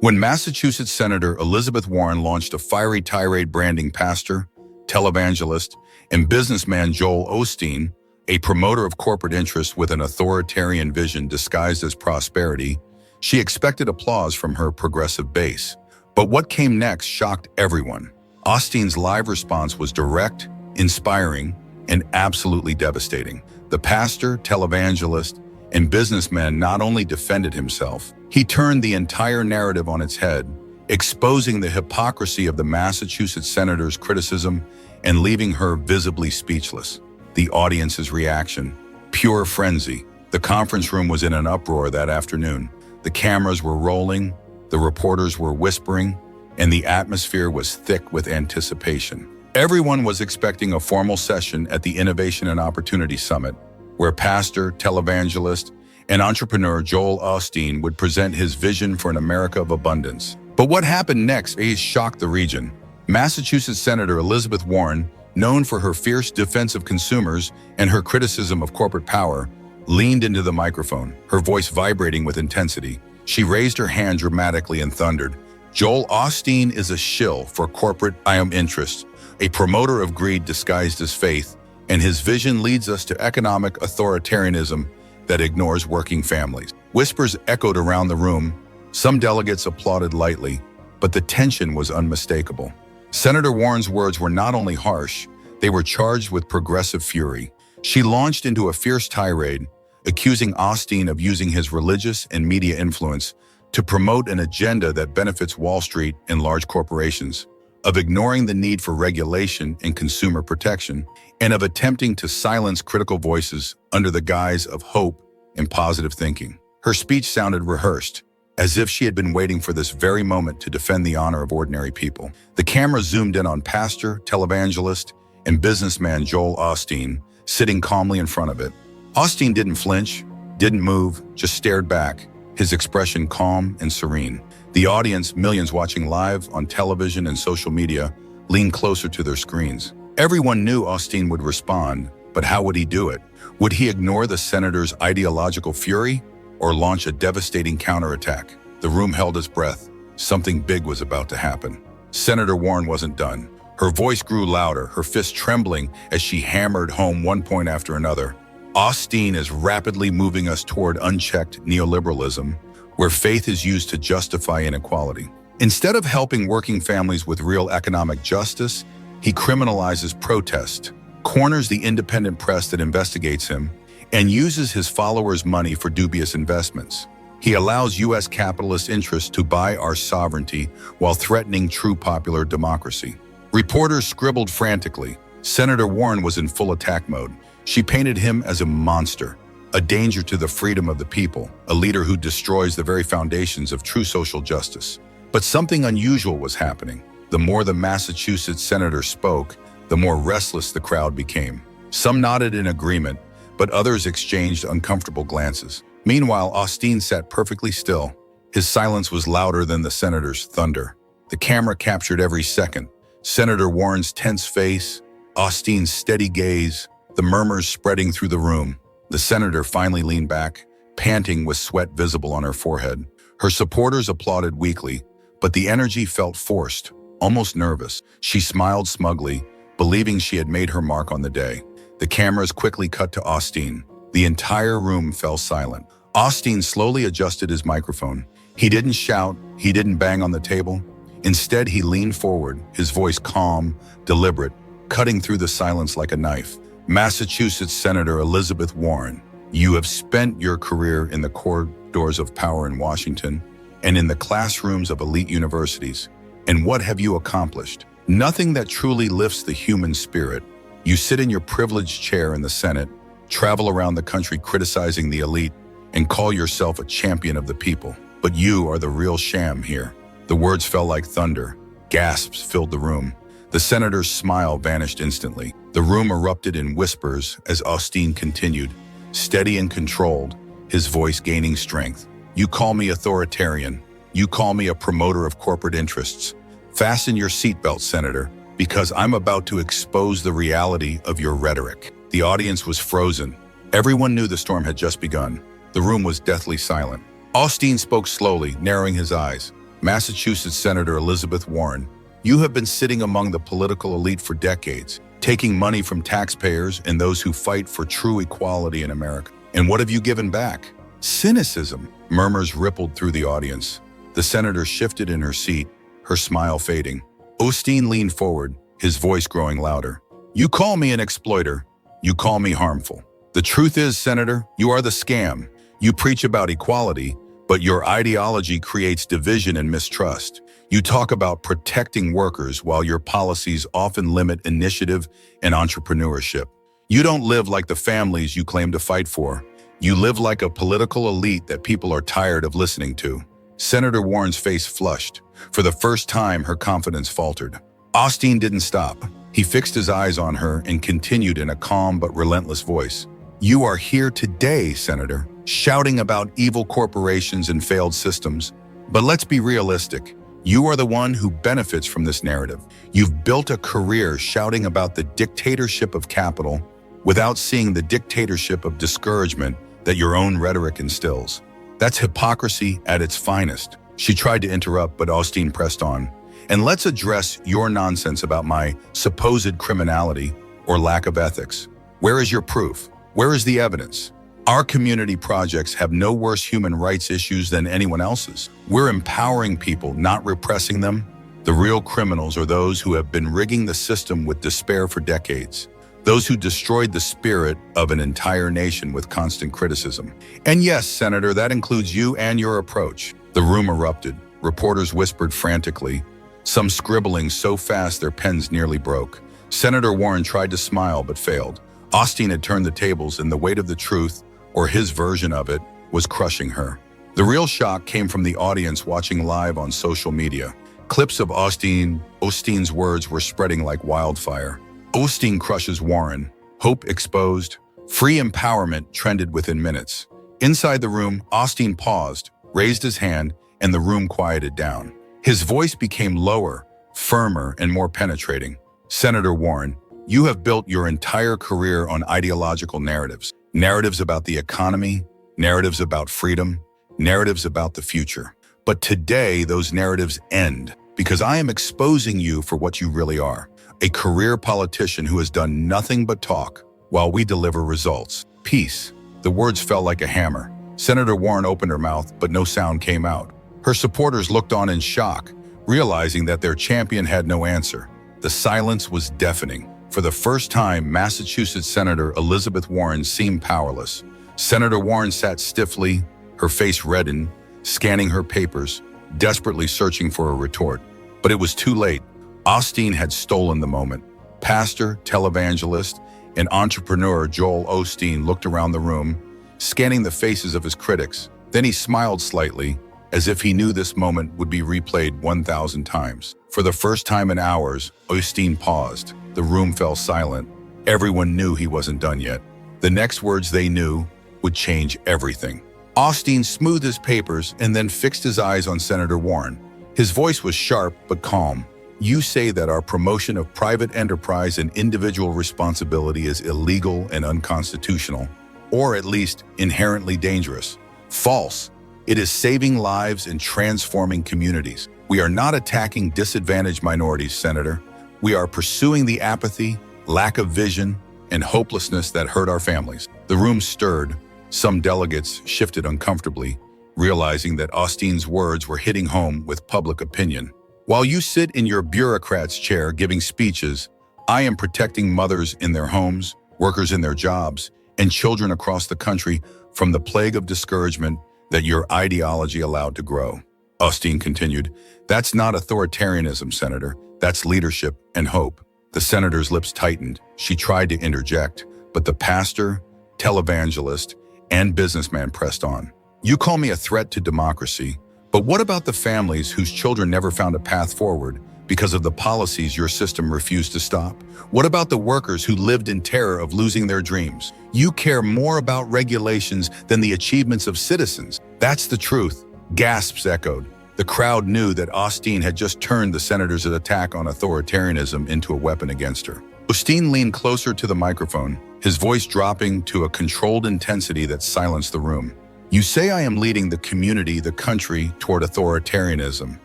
When Massachusetts Senator Elizabeth Warren launched a fiery tirade branding pastor, televangelist, and businessman Joel Osteen, a promoter of corporate interests with an authoritarian vision disguised as prosperity, she expected applause from her progressive base. But what came next shocked everyone. Osteen's live response was direct, inspiring, and absolutely devastating. The pastor, televangelist, and businessman not only defended himself, he turned the entire narrative on its head, exposing the hypocrisy of the Massachusetts senator's criticism and leaving her visibly speechless. The audience's reaction, pure frenzy. The conference room was in an uproar that afternoon. The cameras were rolling, the reporters were whispering, and the atmosphere was thick with anticipation. Everyone was expecting a formal session at the Innovation and Opportunity Summit, where pastor, televangelist, and entrepreneur Joel Osteen would present his vision for an America of abundance. But what happened next shocked the region. Massachusetts Senator Elizabeth Warren, known for her fierce defense of consumers and her criticism of corporate power, leaned into the microphone, her voice vibrating with intensity. She raised her hand dramatically and thundered, "Joel Osteen is a shill for corporate interests, a promoter of greed disguised as faith, and his vision leads us to economic authoritarianism that ignores working families." Whispers echoed around the room. Some delegates applauded lightly, but the tension was unmistakable. Senator Warren's words were not only harsh, they were charged with progressive fury. She launched into a fierce tirade, accusing Osteen of using his religious and media influence to promote an agenda that benefits Wall Street and large corporations, of ignoring the need for regulation and consumer protection, and of attempting to silence critical voices under the guise of hope and positive thinking. Her speech sounded rehearsed, as if she had been waiting for this very moment to defend the honor of ordinary people. The camera zoomed in on pastor, televangelist, and businessman Joel Osteen, sitting calmly in front of it. Osteen didn't flinch, didn't move, just stared back, his expression calm and serene. The audience, millions watching live on television and social media, leaned closer to their screens. Everyone knew Osteen would respond, but how would he do it? Would he ignore the senator's ideological fury or launch a devastating counterattack? The room held its breath. Something big was about to happen. Senator Warren wasn't done. Her voice grew louder, her fists trembling as she hammered home one point after another. Osteen is rapidly moving us toward unchecked neoliberalism, where faith is used to justify inequality. Instead of helping working families with real economic justice, he criminalizes protest, corners the independent press that investigates him, and uses his followers' money for dubious investments. He allows U.S. capitalist interests to buy our sovereignty while threatening true popular democracy. Reporters scribbled frantically. Senator Warren was in full attack mode. She painted him as a monster, a danger to the freedom of the people, a leader who destroys the very foundations of true social justice. But something unusual was happening. The more the Massachusetts senator spoke, the more restless the crowd became. Some nodded in agreement, but others exchanged uncomfortable glances. Meanwhile, Osteen sat perfectly still. His silence was louder than the senator's thunder. The camera captured every second. Senator Warren's tense face, Osteen's steady gaze, the murmurs spreading through the room. The senator finally leaned back, panting with sweat visible on her forehead. Her supporters applauded weakly, but the energy felt forced, almost nervous. She smiled smugly, believing she had made her mark on the day. The cameras quickly cut to Osteen. The entire room fell silent. Osteen slowly adjusted his microphone. He didn't shout, he didn't bang on the table. Instead, he leaned forward, his voice calm, deliberate, cutting through the silence like a knife. "Massachusetts Senator Elizabeth Warren, you have spent your career in the corridors of power in Washington and in the classrooms of elite universities. And what have you accomplished? Nothing that truly lifts the human spirit. You sit in your privileged chair in the Senate, travel around the country criticizing the elite, and call yourself a champion of the people. But you are the real sham here." The words fell like thunder. Gasps filled the room. The senator's smile vanished instantly. The room erupted in whispers as Osteen continued, steady and controlled, his voice gaining strength. "You call me authoritarian. You call me a promoter of corporate interests. Fasten your seatbelt, Senator, because I'm about to expose the reality of your rhetoric." The audience was frozen. Everyone knew the storm had just begun. The room was deathly silent. Osteen spoke slowly, narrowing his eyes. Massachusetts Senator Elizabeth Warren, you have been sitting among the political elite for decades, taking money from taxpayers and those who fight for true equality in America. And what have you given back? Cynicism. Murmurs rippled through the audience. The senator shifted in her seat, her smile fading. Osteen leaned forward, his voice growing louder. You call me an exploiter. You call me harmful. The truth is, Senator, you are the scam. You preach about equality, but your ideology creates division and mistrust. You talk about protecting workers while your policies often limit initiative and entrepreneurship. You don't live like the families you claim to fight for. You live like a political elite that people are tired of listening to. Senator Warren's face flushed. For the first time, her confidence faltered. Osteen didn't stop. He fixed his eyes on her and continued in a calm but relentless voice. You are here today, Senator, shouting about evil corporations and failed systems. But let's be realistic. You are the one who benefits from this narrative. You've built a career shouting about the dictatorship of capital without seeing the dictatorship of discouragement that your own rhetoric instills. That's hypocrisy at its finest. She tried to interrupt, but Osteen pressed on. And let's address your nonsense about my supposed criminality or lack of ethics. Where is your proof? Where is the evidence? Our community projects have no worse human rights issues than anyone else's. We're empowering people, not repressing them. The real criminals are those who have been rigging the system with despair for decades. Those who destroyed the spirit of an entire nation with constant criticism. And yes, Senator, that includes you and your approach. The room erupted. Reporters whispered frantically, some scribbling so fast their pens nearly broke. Senator Warren tried to smile but failed. Osteen had turned the tables, and the weight of the truth, or his version of it, was crushing her. The real shock came from the audience watching live on social media. Clips of Osteen's words were spreading like wildfire. Osteen crushes Warren. Hope exposed. Free empowerment trended within minutes. Inside the room, Osteen paused, raised his hand, and the room quieted down. His voice became lower, firmer, and more penetrating. Senator Warren, you have built your entire career on ideological narratives. Narratives about the economy, narratives about freedom, narratives about the future. But today, those narratives end because I am exposing you for what you really are. A career politician who has done nothing but talk while we deliver results. Peace. The words fell like a hammer. Senator Warren opened her mouth, but no sound came out. Her supporters looked on in shock, realizing that their champion had no answer. The silence was deafening. For the first time, Massachusetts Senator Elizabeth Warren seemed powerless. Senator Warren sat stiffly, her face reddened, scanning her papers, desperately searching for a retort. But it was too late. Osteen had stolen the moment. Pastor, televangelist, and entrepreneur Joel Osteen looked around the room, scanning the faces of his critics. Then he smiled slightly, as if he knew this moment would be replayed 1,000 times. For the first time in hours, Osteen paused. The room fell silent. Everyone knew he wasn't done yet. The next words they knew would change everything. Osteen smoothed his papers and then fixed his eyes on Senator Warren. His voice was sharp but calm. You say that our promotion of private enterprise and individual responsibility is illegal and unconstitutional, or at least inherently dangerous. False. It is saving lives and transforming communities. We are not attacking disadvantaged minorities, Senator. We are pursuing the apathy, lack of vision, and hopelessness that hurt our families. The room stirred. Some delegates shifted uncomfortably, realizing that Osteen's words were hitting home with public opinion. While you sit in your bureaucrat's chair giving speeches, I am protecting mothers in their homes, workers in their jobs, and children across the country from the plague of discouragement that your ideology allowed to grow. Osteen continued, that's not authoritarianism, Senator. That's leadership and hope. The senator's lips tightened. She tried to interject, but the pastor, televangelist, and businessman pressed on. You call me a threat to democracy, but what about the families whose children never found a path forward because of the policies your system refused to stop? What about the workers who lived in terror of losing their dreams? You care more about regulations than the achievements of citizens. That's the truth. Gasps echoed. The crowd knew that Osteen had just turned the senator's attack on authoritarianism into a weapon against her. Osteen leaned closer to the microphone, his voice dropping to a controlled intensity that silenced the room. You say I am leading the community, the country, toward authoritarianism.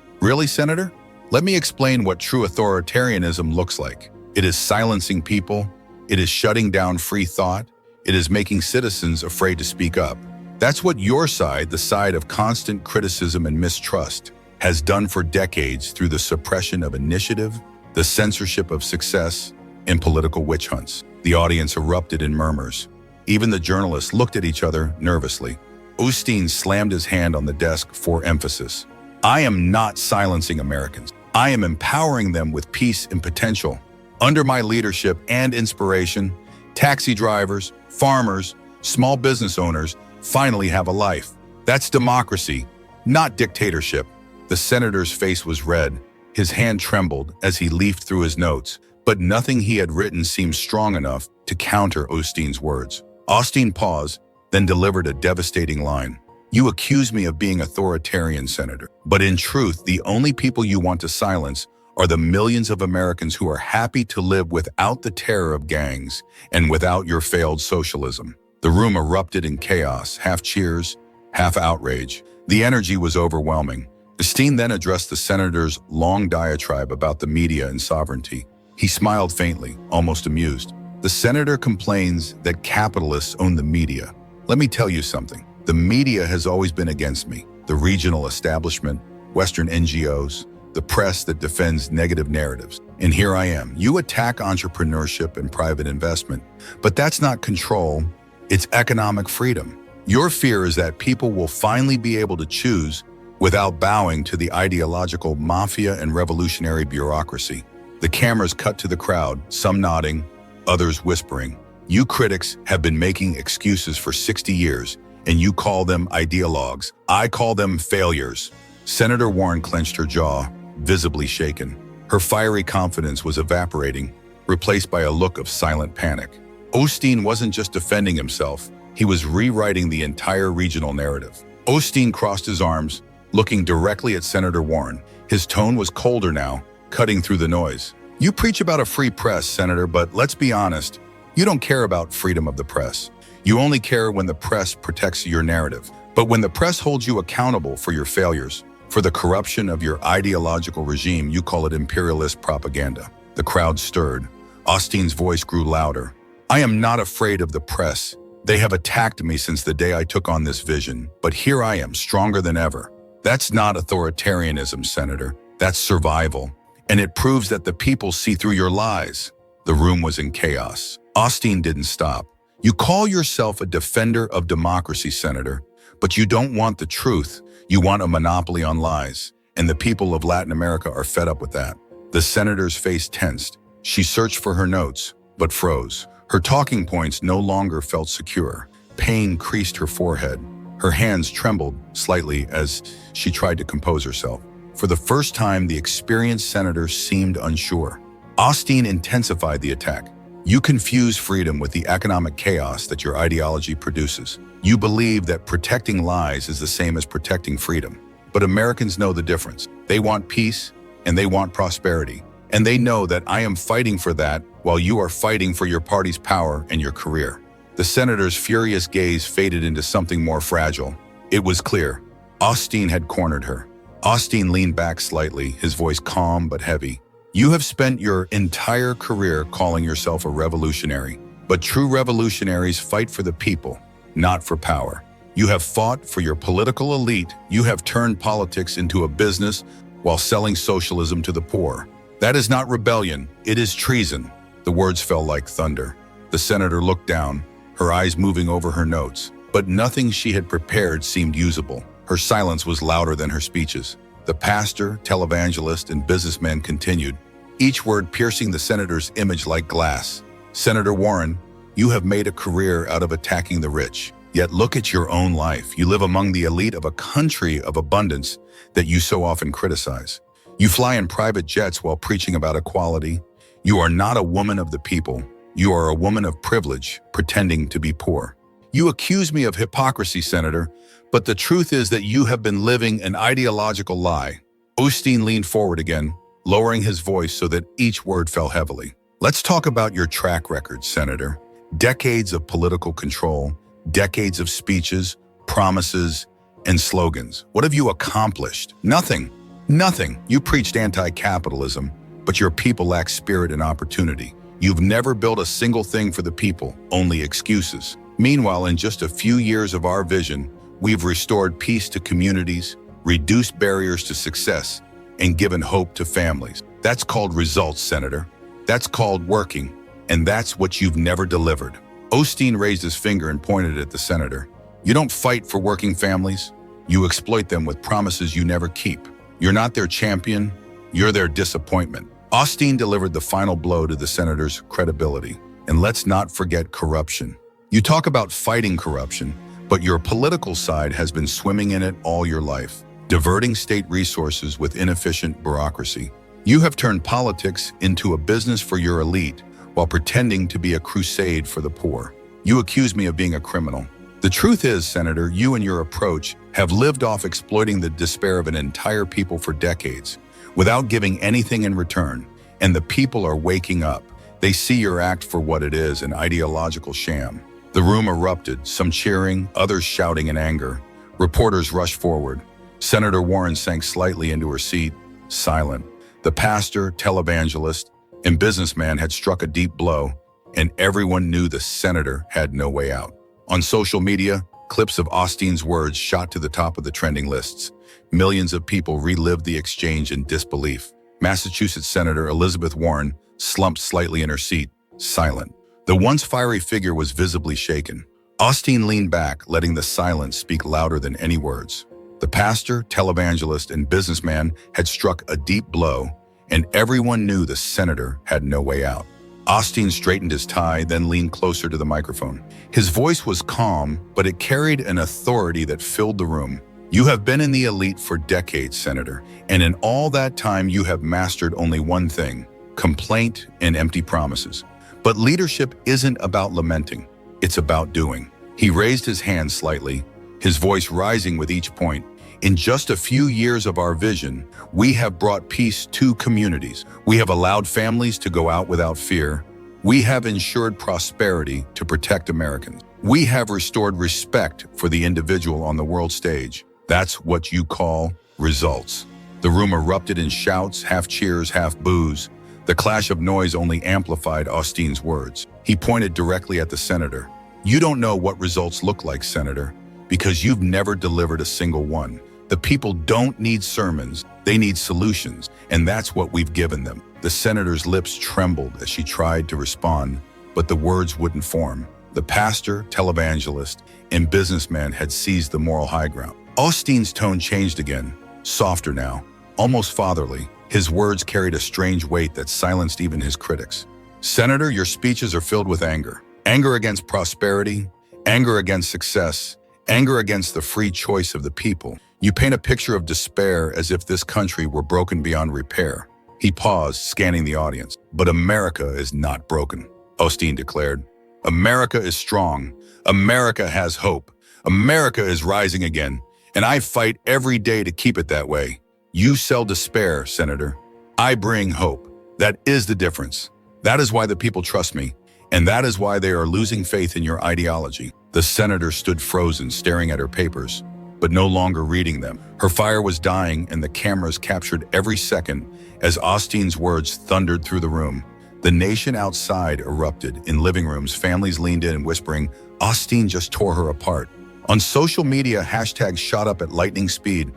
Really, Senator? Let me explain what true authoritarianism looks like. It is silencing people. It is shutting down free thought. It is making citizens afraid to speak up. That's what your side, the side of constant criticism and mistrust, has done for decades through the suppression of initiative, the censorship of success, and political witch hunts. The audience erupted in murmurs. Even the journalists looked at each other nervously. Osteen slammed his hand on the desk for emphasis. I am not silencing Americans. I am empowering them with peace and potential. Under my leadership and inspiration, taxi drivers, farmers, small business owners finally have a life. That's democracy, not dictatorship. The senator's face was red. His hand trembled as he leafed through his notes, but nothing he had written seemed strong enough to counter Osteen's words. Osteen paused, then delivered a devastating line. You accuse me of being authoritarian, Senator, but in truth, the only people you want to silence are the millions of Americans who are happy to live without the terror of gangs and without your failed socialism. The room erupted in chaos, half cheers, half outrage. The energy was overwhelming. Osteen then addressed the senator's long diatribe about the media and sovereignty. He smiled faintly, almost amused. The senator complains that capitalists own the media. Let me tell you something. The media has always been against me. The regional establishment, Western NGOs, the press that defends negative narratives. And here I am. You attack entrepreneurship and private investment, but that's not control, it's economic freedom. Your fear is that people will finally be able to choose without bowing to the ideological mafia and revolutionary bureaucracy. The cameras cut to the crowd, some nodding, others whispering. You critics have been making excuses for 60 years, and you call them ideologues. I call them failures. Senator Warren clenched her jaw, visibly shaken. Her fiery confidence was evaporating, replaced by a look of silent panic. Osteen wasn't just defending himself, he was rewriting the entire regional narrative. Osteen crossed his arms, looking directly at Senator Warren. His tone was colder now, cutting through the noise. You preach about a free press, Senator, but let's be honest, you don't care about freedom of the press. You only care when the press protects your narrative. But when the press holds you accountable for your failures, for the corruption of your ideological regime, you call it imperialist propaganda. The crowd stirred. Osteen's voice grew louder. I am not afraid of the press. They have attacked me since the day I took on this vision, but here I am, stronger than ever. That's not authoritarianism, Senator. That's survival. And it proves that the people see through your lies. The room was in chaos. Osteen didn't stop. You call yourself a defender of democracy, Senator, but you don't want the truth. You want a monopoly on lies. And the people of Latin America are fed up with that. The senator's face tensed. She searched for her notes, but froze. Her talking points no longer felt secure. Pain creased her forehead. Her hands trembled slightly as she tried to compose herself. For the first time, the experienced senator seemed unsure. Osteen intensified the attack. You confuse freedom with the economic chaos that your ideology produces. You believe that protecting lies is the same as protecting freedom. But Americans know the difference. They want peace and they want prosperity. And they know that I am fighting for that while you are fighting for your party's power and your career. The senator's furious gaze faded into something more fragile. It was clear. Osteen had cornered her. Osteen leaned back slightly, his voice calm but heavy. You have spent your entire career calling yourself a revolutionary, but true revolutionaries fight for the people, not for power. You have fought for your political elite. You have turned politics into a business while selling socialism to the poor. That is not rebellion, it is treason. The words fell like thunder. The senator looked down, her eyes moving over her notes, but nothing she had prepared seemed usable. Her silence was louder than her speeches. The pastor, televangelist, and businessman continued, each word piercing the senator's image like glass. Senator Warren, you have made a career out of attacking the rich. Yet look at your own life. You live among the elite of a country of abundance that you so often criticize. You fly in private jets while preaching about equality. You are not a woman of the people. You are a woman of privilege, pretending to be poor. You accuse me of hypocrisy, Senator, but the truth is that you have been living an ideological lie. Osteen leaned forward again, lowering his voice so that each word fell heavily. Let's talk about your track record, Senator. Decades of political control, decades of speeches, promises, and slogans. What have you accomplished? Nothing. Nothing. You preached anti-capitalism, but your people lack spirit and opportunity. You've never built a single thing for the people, only excuses. Meanwhile, in just a few years of our vision, we've restored peace to communities, reduced barriers to success, and given hope to families. That's called results, Senator. That's called working, and that's what you've never delivered. Osteen raised his finger and pointed at the senator. You don't fight for working families. You exploit them with promises you never keep. You're not their champion. You're their disappointment. Osteen delivered the final blow to the senator's credibility. And let's not forget corruption. You talk about fighting corruption, but your political side has been swimming in it all your life, diverting state resources with inefficient bureaucracy. You have turned politics into a business for your elite while pretending to be a crusade for the poor. You accuse me of being a criminal. The truth is, Senator, you and your approach have lived off exploiting the despair of an entire people for decades, without giving anything in return. And the people are waking up. They see your act for what it is, an ideological sham. The room erupted, some cheering, others shouting in anger. Reporters rushed forward. Senator Warren sank slightly into her seat, silent. The pastor, televangelist, and businessman had struck a deep blow, and everyone knew the senator had no way out. On social media, clips of Osteen's words shot to the top of the trending lists. Millions of people relived the exchange in disbelief. Massachusetts Senator Elizabeth Warren slumped slightly in her seat, silent. The once fiery figure was visibly shaken. Osteen leaned back, letting the silence speak louder than any words. The pastor, televangelist, and businessman had struck a deep blow, and everyone knew the senator had no way out. Osteen straightened his tie, then leaned closer to the microphone. His voice was calm, but it carried an authority that filled the room. You have been in the elite for decades, Senator, and in all that time you have mastered only one thing: complaint and empty promises. But leadership isn't about lamenting, it's about doing. He raised his hand slightly, his voice rising with each point. In just a few years of our vision, we have brought peace to communities. We have allowed families to go out without fear. We have ensured prosperity to protect Americans. We have restored respect for the individual on the world stage. That's what you call results. The room erupted in shouts, half cheers, half boos. The clash of noise only amplified Osteen's words. He pointed directly at the senator. You don't know what results look like, Senator, because you've never delivered a single one. The people don't need sermons, they need solutions, and that's what we've given them. The senator's lips trembled as she tried to respond, but the words wouldn't form. The pastor, televangelist, and businessman had seized the moral high ground. Osteen's tone changed again, softer now, almost fatherly. His words carried a strange weight that silenced even his critics. Senator, your speeches are filled with anger. Anger against prosperity, anger against success, anger against the free choice of the people. You paint a picture of despair as if this country were broken beyond repair. He paused, scanning the audience. But America is not broken, Osteen declared. America is strong. America has hope. America is rising again, and I fight every day to keep it that way. You sell despair, Senator. I bring hope. That is the difference. That is why the people trust me, and that is why they are losing faith in your ideology. The senator stood frozen, staring at her papers, but no longer reading them. Her fire was dying, and the cameras captured every second as Osteen's words thundered through the room. The nation outside erupted. In living rooms, families leaned in, whispering, Osteen just tore her apart. On social media, hashtags shot up at lightning speed.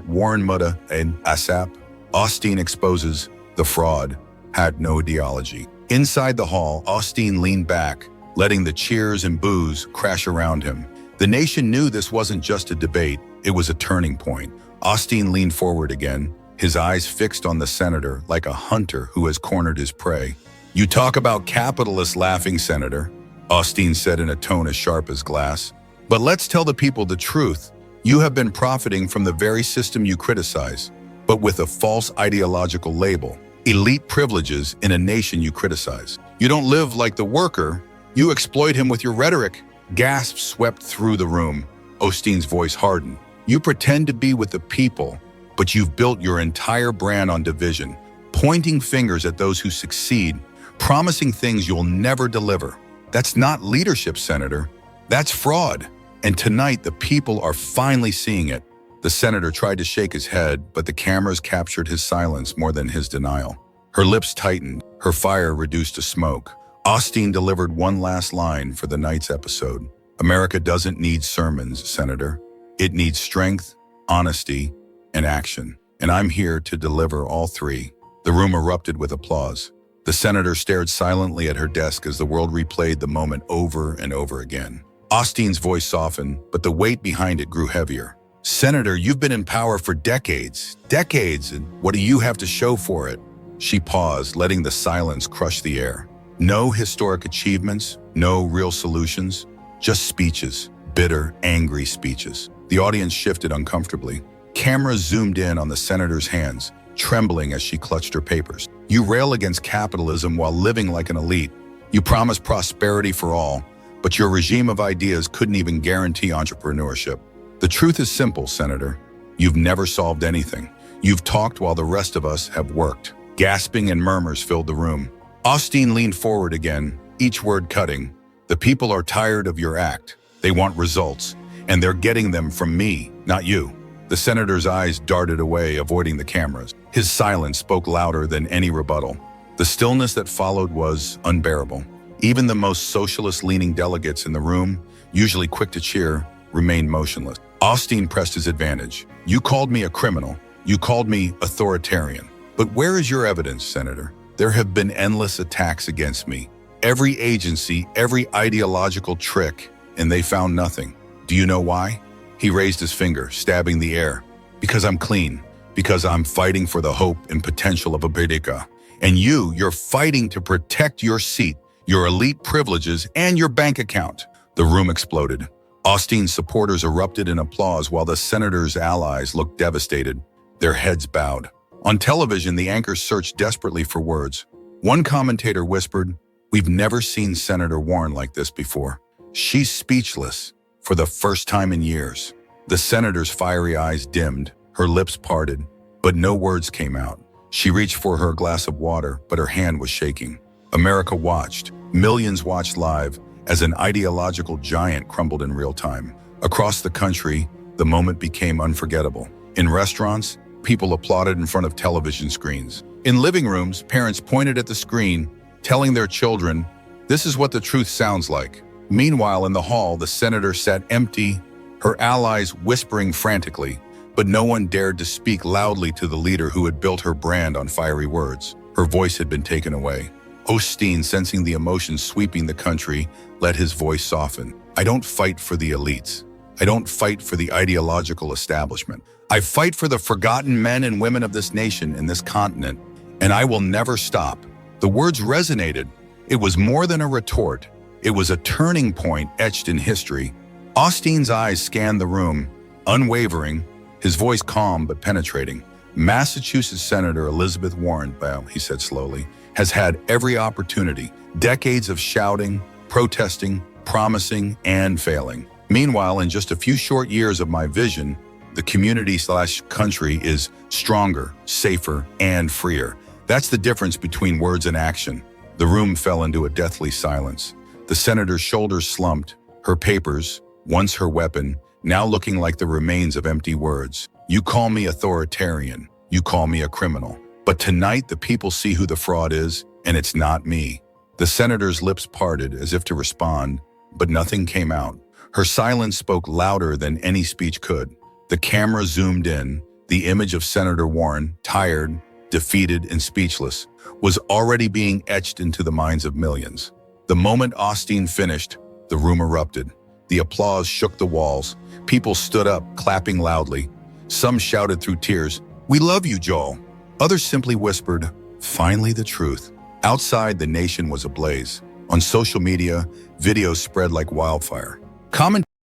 Warren Mutta and ASAP. Osteen exposes the fraud. Had no ideology. Inside the hall, Osteen leaned back, letting the cheers and boos crash around him. The nation knew this wasn't just a debate, it was a turning point. Osteen leaned forward again, his eyes fixed on the senator like a hunter who has cornered his prey. You talk about capitalists laughing, Senator, Osteen said in a tone as sharp as glass. But let's tell the people the truth. You have been profiting from the very system you criticize, but with a false ideological label. Elite privileges in a nation you criticize. You don't live like the worker, you exploit him with your rhetoric. Gasps swept through the room. Osteen's voice hardened. You pretend to be with the people, but you've built your entire brand on division, pointing fingers at those who succeed, promising things you'll never deliver. That's not leadership, Senator. That's fraud. And tonight, the people are finally seeing it. The senator tried to shake his head, but the cameras captured his silence more than his denial. Her lips tightened, her fire reduced to smoke. Osteen delivered one last line for the night's episode. America doesn't need sermons, Senator. It needs strength, honesty, and action. And I'm here to deliver all three. The room erupted with applause. The senator stared silently at her desk as the world replayed the moment over and over again. Osteen's voice softened, but the weight behind it grew heavier. Senator, you've been in power for decades, and what do you have to show for it? She paused, letting the silence crush the air. No historic achievements, no real solutions, just speeches, bitter, angry speeches. The audience shifted uncomfortably. Cameras zoomed in on the senator's hands, trembling as she clutched her papers. You rail against capitalism while living like an elite. You promise prosperity for all, but your regime of ideas couldn't even guarantee entrepreneurship. The truth is simple, Senator. You've never solved anything. You've talked while the rest of us have worked. Gasping and murmurs filled the room. Osteen leaned forward again, each word cutting. The people are tired of your act. They want results, and they're getting them from me, not you. The senator's eyes darted away, avoiding the cameras. His silence spoke louder than any rebuttal. The stillness that followed was unbearable. Even the most socialist-leaning delegates in the room, usually quick to cheer, remained motionless. Osteen pressed his advantage. You called me a criminal. You called me authoritarian. But where is your evidence, Senator? There have been endless attacks against me. Every agency, every ideological trick, and they found nothing. Do you know why? He raised his finger, stabbing the air. Because I'm clean. Because I'm fighting for the hope and potential of America. And you're fighting to protect your seat, your elite privileges, and your bank account. The room exploded. Osteen's supporters erupted in applause while the senator's allies looked devastated, their heads bowed. On television, the anchors searched desperately for words. One commentator whispered, "We've never seen Senator Warren like this before. She's speechless for the first time in years." The senator's fiery eyes dimmed, her lips parted, but no words came out. She reached for her glass of water, but her hand was shaking. America watched. Millions watched live as an ideological giant crumbled in real time. Across the country, the moment became unforgettable. In restaurants, people applauded in front of television screens. In living rooms, parents pointed at the screen, telling their children, "This is what the truth sounds like." Meanwhile, in the hall, the senator sat empty, her allies whispering frantically, but no one dared to speak loudly to the leader who had built her brand on fiery words. Her voice had been taken away. Osteen, sensing the emotions sweeping the country, let his voice soften. I don't fight for the elites. I don't fight for the ideological establishment. I fight for the forgotten men and women of this nation and this continent, and I will never stop. The words resonated. It was more than a retort. It was a turning point etched in history. Osteen's eyes scanned the room, unwavering, his voice calm but penetrating. Massachusetts Senator Elizabeth Warren, he said slowly, has had every opportunity, decades of shouting, protesting, promising, and failing. Meanwhile, in just a few short years of my vision, the community/country is stronger, safer, and freer. That's the difference between words and action. The room fell into a deathly silence. The senator's shoulders slumped, her papers, once her weapon, now looking like the remains of empty words. You call me authoritarian, you call me a criminal. But tonight the people see who the fraud is, and it's not me. The senator's lips parted as if to respond, but nothing came out. Her silence spoke louder than any speech could. The camera zoomed in. The image of Senator Warren, tired, defeated, and speechless, was already being etched into the minds of millions. The moment Osteen finished, the room erupted. The applause shook the walls. People stood up, clapping loudly. Some shouted through tears, "We love you, Joel." Others simply whispered, "Finally the truth." Outside, the nation was ablaze. On social media, videos spread like wildfire. Comment